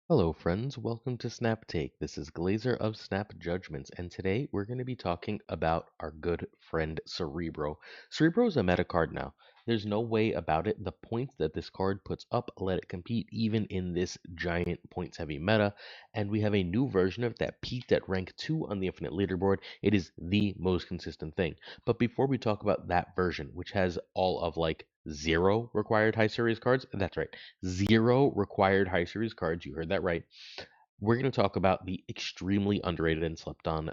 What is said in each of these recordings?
Hello, friends. Welcome to Snap Take. This is Glazer of Snap Judgments, and today we're going to be talking about our good friend Cerebro. Cerebro is a meta card now. There's no way about it. The points that this card puts up let it compete even in this giant points heavy meta, and we have a new version of it that peaked at rank 2 on the Infinite Leaderboard. It is the most consistent thing. But before we talk about that version, which has all of like zero required high series cards, that's right, zero required high series cards. You heard that right. We're going to talk about the extremely underrated and slept on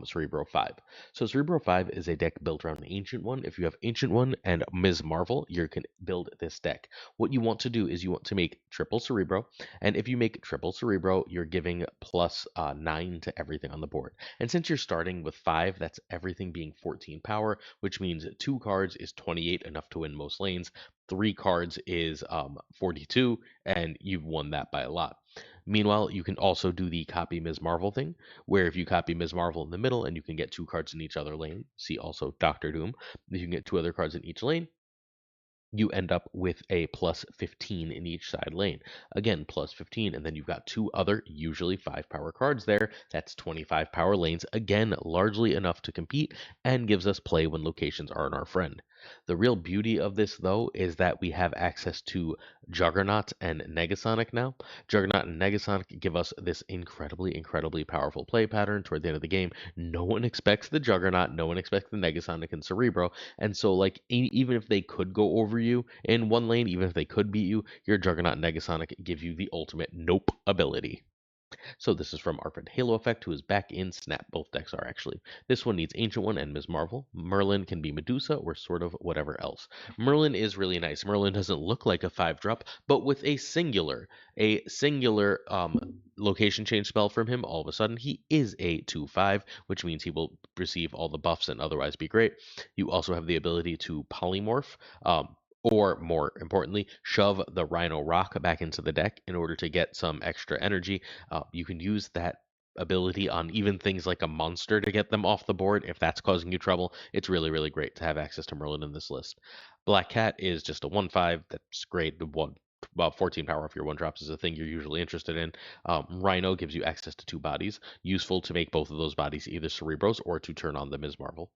Cerebro 5. So Cerebro 5 is a deck built around the Ancient One. If you have Ancient One and Ms. Marvel, you can build this deck. What you want to do is you want to make triple Cerebro, and if you make triple Cerebro, you're giving plus 9 to everything on the board. And since you're starting with 5, that's everything being 14 power, which means 2 cards is 28, enough to win most lanes. 3 cards is 42, and you've won that by a lot. Meanwhile, you can also do the copy Ms. Marvel thing, where if you copy Ms. Marvel in the middle and you can get 2 cards in each other lane, see also Doctor Doom, you can get 2 other cards in each lane, you end up with a plus 15 in each side lane. Again, plus 15, and then you've got 2 other, usually 5 power cards there. That's 25 power lanes, again, largely enough to compete and gives us play when locations aren't our friend. The real beauty of this, though, is that we have access to Juggernaut and Negasonic now. Juggernaut and Negasonic give us this incredibly powerful play pattern toward the end of the game. No one expects the Juggernaut, no one expects the Negasonic and Cerebro, and so, like, even if they could go over you in one lane, even if they could beat you, your Juggernaut and Negasonic give you the ultimate nope ability. So this is from our friend Halo Effect, who is back in Snap. Both decks are actually. This one needs Ancient One and Ms. Marvel. Merlin can be Medusa or sort of whatever else. Merlin is really nice. Merlin doesn't look like a 5-drop, but with a singular location change spell from him, all of a sudden he is a 2/5, which means he will receive all the buffs and otherwise be great. You also have the ability to polymorph. Or more importantly, shove the Rhino Rock back into the deck in order to get some extra energy. You can use that ability on even things like a monster to get them off the board if that's causing you trouble. It's really great to have access to Merlin in this list. Black Cat is just a 1/5. That's great. The one about 14 power off your 1 drops is a thing you're usually interested in. Rhino gives you access to 2 bodies, useful to make both of those bodies either Cerebros or to turn on the Ms. Marvel.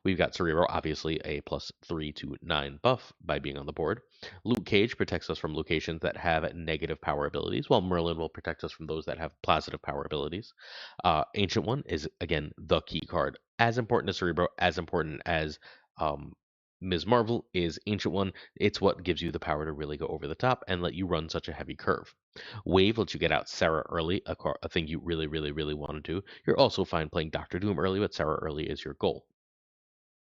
We've got Cerebro, obviously a +3 to 9 buff by being on the board. Luke Cage protects us from locations that have negative power abilities, while Merlin will protect us from those that have positive power abilities. Ancient One is, again, the key card. As important as Cerebro, as important as um, Ms. Marvel is Ancient One. It's what gives you the power to really go over the top and let you run such a heavy curve. Wave lets you get out Sarah early, a thing you really want to do. You're also fine playing Doctor Doom early, but Sarah early is your goal.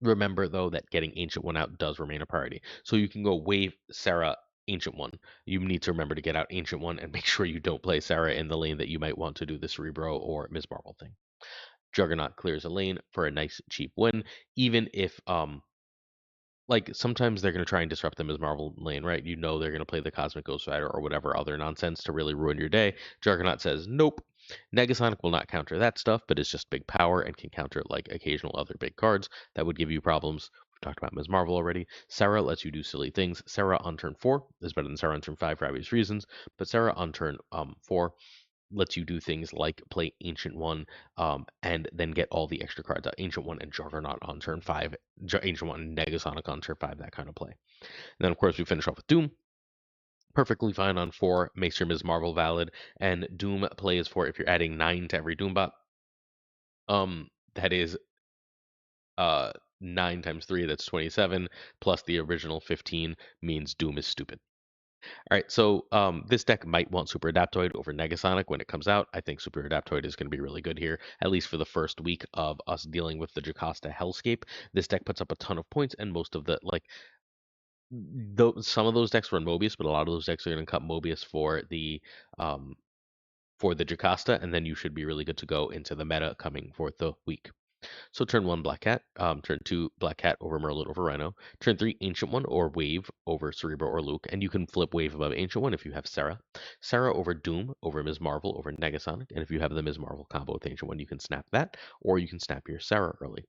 Remember, though, that getting Ancient One out does remain a priority. So you can go Wave, Sarah, Ancient One. You need to remember to get out Ancient One and make sure you don't play Sarah in the lane that you might want to do the Cerebro or Ms. Marvel thing. Juggernaut clears a lane for a nice cheap win, even if like sometimes they're going to try and disrupt them as Marvel lane, right? You know they're going to play the Cosmic Ghost Rider or whatever other nonsense to really ruin your day. Juggernaut says nope. Negasonic will not counter that stuff, but it's just big power and can counter like occasional other big cards that would give you problems. We've talked about Ms. Marvel already. Sarah lets you do silly things. Sarah on turn 4 is better than Sarah on turn 5 for obvious reasons, but Sarah on turn 4 lets you do things like play Ancient One, and then get all the extra cards out. Ancient One and Juggernaut on turn 5, Ancient One and Negasonic on turn 5, that kind of play. And then, of course, we finish off with Doom. Perfectly fine on 4, makes your Ms. Marvel valid, and Doom plays for if you're adding 9 to every Doombot. That is 9 times 3, that's 27, plus the original 15 means Doom is stupid. All right, so this deck might want Super Adaptoid over Negasonic when it comes out. I think Super Adaptoid is going to be really good here, at least for the first week of us dealing with the Jocasta Hellscape. This deck puts up a ton of points, and most of the some of those decks run Mobius, but a lot of those decks are going to cut Mobius for the Jocasta, and then you should be really good to go into the meta coming for the week. So turn 1 Black Cat, turn 2 Black Cat over Merlin over Rhino, turn 3 Ancient One or Wave over Cerebro or Luke, and you can flip Wave above Ancient One if you have Sarah. Sarah over Doom over Ms. Marvel over Negasonic, and if you have the Ms. Marvel combo with Ancient One, you can snap that, or you can snap your Sarah early.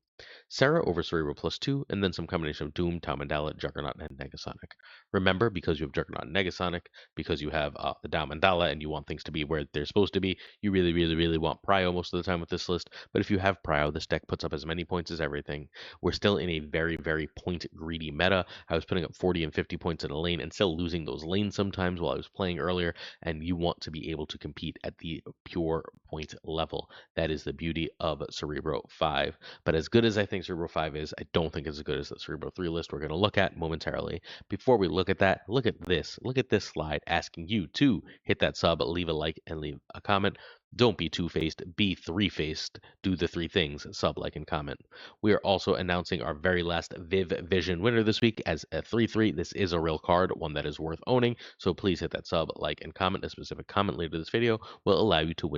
Sarah over Cerebro +2, and then some combination of Doom, Mandala, Juggernaut, and Negasonic. Remember, because you have Juggernaut and Negasonic, because you have the Mandala, and you want things to be where they're supposed to be, you really, really, really want Prio most of the time with this list. But if you have Prio, this deck puts up as many points as everything. We're still in a very, very point greedy meta. I was putting up 40 and 50 points in a lane and still losing those lanes sometimes while I was playing earlier, and you want to be able to compete at the pure point level. That is the beauty of Cerebro 5. But as good as I think Cerebro 5 is, I don't think it's as good as the Cerebro 3 list we're going to look at momentarily. Before we look at that, look at this. Look at this slide asking you to hit that sub, leave a like, and leave a comment. Don't be two-faced, be three-faced. Do the three things, sub, like, and comment. We are also announcing our very last Viv Vision winner this week as a 3-3. This is a real card, one that is worth owning, so please hit that sub, like, and comment. A specific comment later this video will allow you to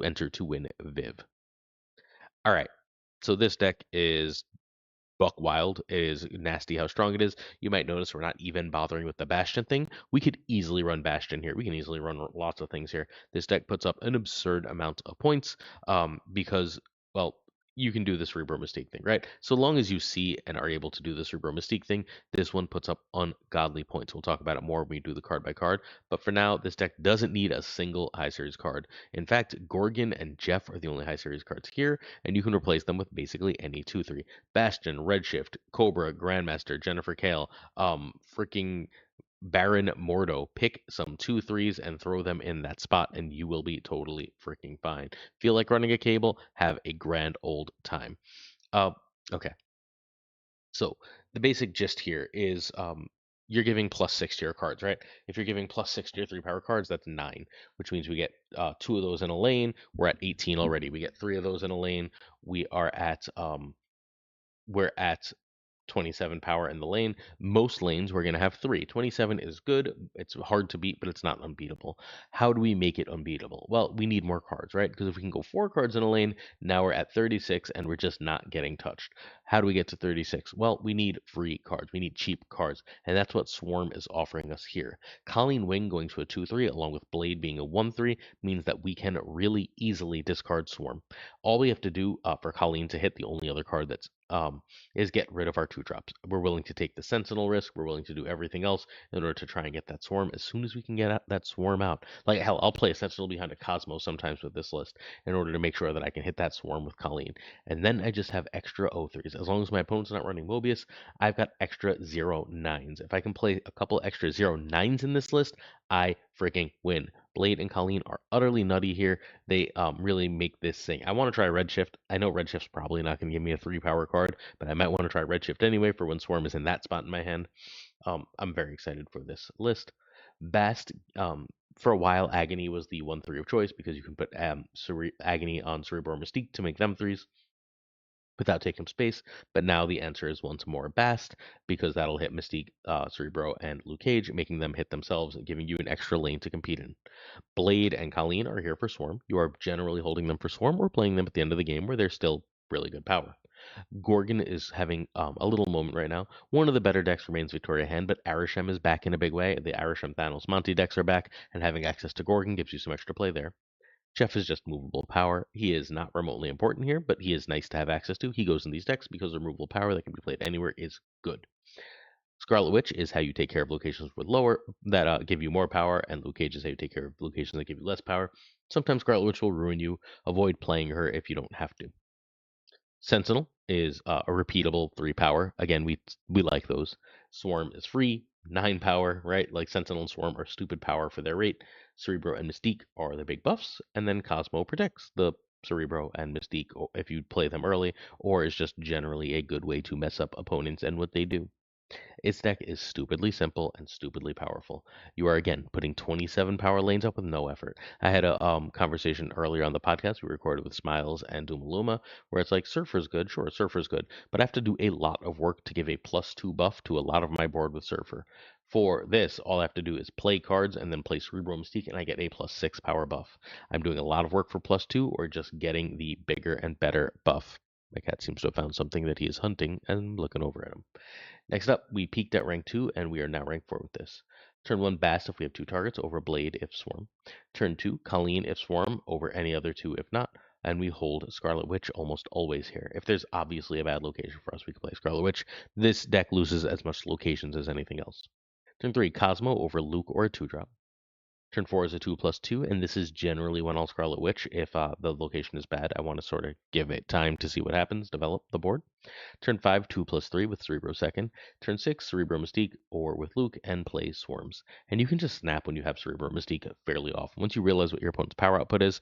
enter to win Viv. All right, so this deck is buck wild. It is nasty how strong it is. You might notice we're not even bothering with the Bastion thing. We could easily run Bastion here. We can easily run lots of things here. This deck puts up an absurd amount of points because, well, you can do the Cerebro Mystique thing, right? So long as you see and are able to do the Cerebro Mystique thing, this one puts up ungodly points. We'll talk about it more when we do the card by card. But for now, this deck doesn't need a single high series card. In fact, Gorgon and Jeff are the only high series cards here, and you can replace them with basically any 2-3. Bastion, Redshift, Cobra, Grandmaster, Jennifer Kale, freaking Baron Mordo. Pick some 2-3s and throw them in that spot, and you will be totally freaking fine. Feel like running a cable? Have a grand old time. Uh, okay. So the basic gist here is you're giving +6 to your cards, right? If you're giving +6 to your 3-power cards, that's 9, which means we get 2 of those in a lane. We're at 18 already. We get 3 of those in a lane. We're at 27 power in the lane. Most lanes we're going to have 3. 27 is good. It's hard to beat, but it's not unbeatable. How do we make it unbeatable? Well, we need more cards, right? Because if we can go 4 cards in a lane, now we're at 36 and we're just not getting touched. How do we get to 36? Well, we need free cards. We need cheap cards. And that's what Swarm is offering us here. Colleen Wing going to a 2-3 along with Blade being a 1-3 means that we can really easily discard Swarm. All we have to do for Colleen to hit, the only other card that's is get rid of our 2-drops. We're willing to take the Sentinel risk. We're willing to do everything else in order to try and get that Swarm as soon as we can get that Swarm out. Like, hell, I'll play a Sentinel behind a Cosmo sometimes with this list in order to make sure that I can hit that Swarm with Colleen. And then I just have extra O3s. As long as my opponent's not running Mobius, I've got extra 0-9s. If I can play a couple extra 0-9s in this list, I freaking win. Blade and Colleen are utterly nutty here. They really make this thing. I want to try Redshift. I know Redshift's probably not going to give me a 3-power card, but I might want to try Redshift anyway for when Swarm is in that spot in my hand. I'm very excited for this list. Bast, for a while, Agony was the 1-3 of choice because you can put Agony on Cerebro or Mystique to make them 3s without taking space. But now the answer is once more Bast because that'll hit Mystique, Cerebro, and Luke Cage, making them hit themselves and giving you an extra lane to compete in. Blade and Colleen are here for Swarm. You are generally holding them for Swarm or playing them at the end of the game where they're still really good power. Gorgon is having a little moment right now. One of the better decks remains Victoria Hand, but Arishem is back in a big way. The Arishem Thanos Monty decks are back, and having access to Gorgon gives you some extra play there. Jeff is just movable power. He is not remotely important here, but he is nice to have access to. He goes in these decks because removable power that can be played anywhere is good. Scarlet Witch is how you take care of locations with lower that give you more power, and Luke Cage is how you take care of locations that give you less power. Sometimes Scarlet Witch will ruin you. Avoid playing her if you don't have to. Sentinel is a repeatable 3-power. Again, we like those. Swarm is free, 9 power, right? Like Sentinel and Swarm are stupid power for their rate. Cerebro and Mystique are the big buffs, and then Cosmo protects the Cerebro and Mystique if you play them early, or is just generally a good way to mess up opponents and what they do. Its deck is stupidly simple and stupidly powerful. You are again putting 27 power lanes up with no effort. I had a conversation earlier on the podcast we recorded with Smiles and Dumaluma where it's like Surfer's good, sure, Surfer's good, but I have to do a lot of work to give a +2 buff to a lot of my board with Surfer. For this, all I have to do is play cards and then play Cerebro Mystique, and I get a +6 power buff. I'm doing a lot of work for +2, or just getting the bigger and better buff. My cat seems to have found something that he is hunting, and I'm looking over at him. Next up, we peaked at rank 2, and we are now rank 4 with this. Turn 1, Bast if we have 2 targets, over Blade if Swarm. Turn 2, Colleen if Swarm, over any other 2 if not. And we hold Scarlet Witch almost always here. If there's obviously a bad location for us, we can play Scarlet Witch. This deck loses as much locations as anything else. Turn 3, Cosmo over Luke or a 2-drop. Turn 4 is a 2/2, and this is generally when I'll Scarlet Witch. If the location is bad, I want to sort of give it time to see what happens, develop the board. Turn 5, 2/3 with Cerebro second. Turn 6, Cerebro Mystique or with Luke, and play Swarms. And you can just snap when you have Cerebro Mystique fairly often. Once you realize what your opponent's power output is,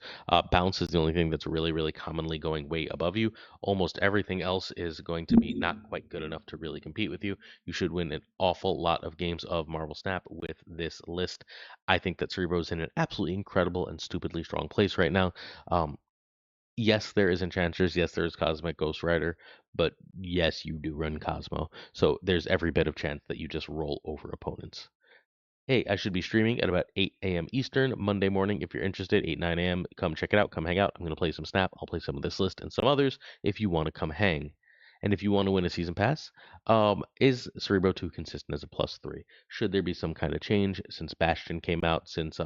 bounce is the only thing that's really, really commonly going way above you. Almost everything else is going to be not quite good enough to really compete with you. You should win an awful lot of games of Marvel Snap with this list. I think that Cerebro is in an absolutely incredible and stupidly strong place right now. Yes, there is Enchanters. Yes, there is Cosmic Ghost Rider. But yes, you do run Cosmo. So there's every bit of chance that you just roll over opponents. Hey, I should be streaming at about 8 a.m. Eastern Monday morning. If you're interested, 8, 9 a.m., come check it out. Come hang out. I'm going to play some Snap. I'll play some of this list and some others if you want to come hang. And if you want to win a season pass, is Cerebro 2 consistent as a +3? Should there be some kind of change since Bastion came out, since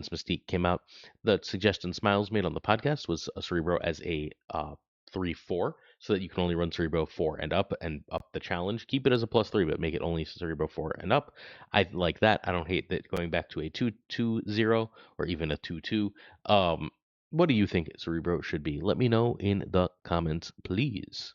Mystique came out? The suggestion Smiles made on the podcast was a Cerebro as a 3/4, so that you can only run Cerebro 4 and up the challenge. Keep it as a +3, but make it only Cerebro 4 and up. I like that. I don't hate that going back to a 2-2-0 or even a 2-2. What do you think Cerebro should be? Let me know in the comments, please.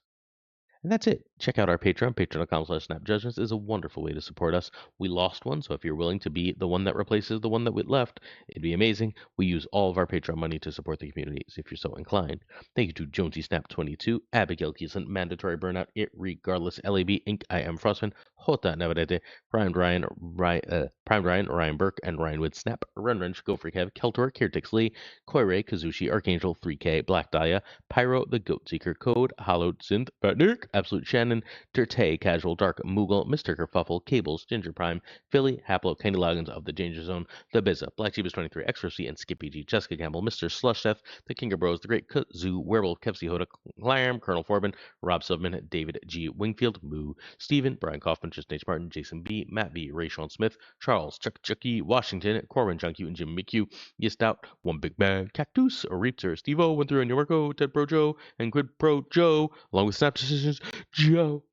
And that's it. Check out our Patreon. Patreon.com/snapjudgments is a wonderful way to support us. We lost one, so if you're willing to be the one that replaces the one that we left, it'd be amazing. We use all of our Patreon money to support the communities if you're so inclined. Thank you to Jonesy Snap 22, Abigail Keeson, Mandatory Burnout, It Regardless, LAB Inc. I am Frostman, Jota Navarrete, Primed Ryan, Ryan Burke, and Ryan Wood Snap, Run Wrench, Go Freak Hev, Keltor, Kirtix Lee, Koire, Kazushi, Archangel, 3K, Black Dahlia, Pyro, The Goat Seeker, Code, Hollowed Synth, Nick, Absolute Shannon, Dirte, Casual Dark, Moogle, Mr. Kerfuffle, Cables, Ginger Prime, Philly, Haplo, Candy Loggins of the Danger Zone, The Bizza, Black Jeebus 23, Extra C, and Skippy G, Jessica Campbell, Mr. Slush Death, The King of Bros, The Great Kazoo, Werewolf, Kevsey Hoda, Clam, Colonel Forbin, Rob Subman, David G. Wingfield, Moo, Steven, Brian Kaufman, Just H. Martin, Jason B, Matt B, Rayshon Smith, Charles, Chucky, Washington, Corbin Junkie, and Jim McHugh, Yes Out, One Big Bag, Cactus, Reapter, Steve-O, Went Through and Yorko, Ted Pro Joe, and Quid Pro Joe, along with Snap Decisions, Joe.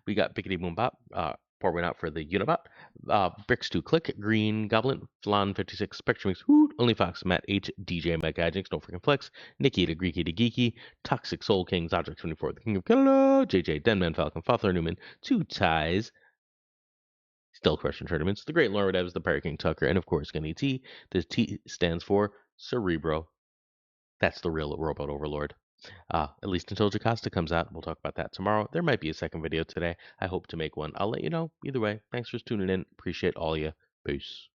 We got Bickety Boom Bop, pouring out for the Unibot, Bricks 2 Click, Green Goblin, Flan 56, Spectrum X, Hoot, Only Fox, Matt H, DJ Mike Ajix, No Freaking Flex, Nikki the Greeky the Geeky, Toxic Soul King, Zodric 24, The King of Canada, JJ, Denman, Falcon, Fafler Newman, Two Ties, Still Crushing Tournaments, The Great Lord Evs, The Pirate King Tucker, and of course, Gunny T. The T stands for Cerebro. That's the real robot overlord. At least until Jocasta comes out. We'll talk about that tomorrow. There might be a second video today. I hope to make one. I'll let you know. Either way, thanks for tuning in. Appreciate all you. Peace.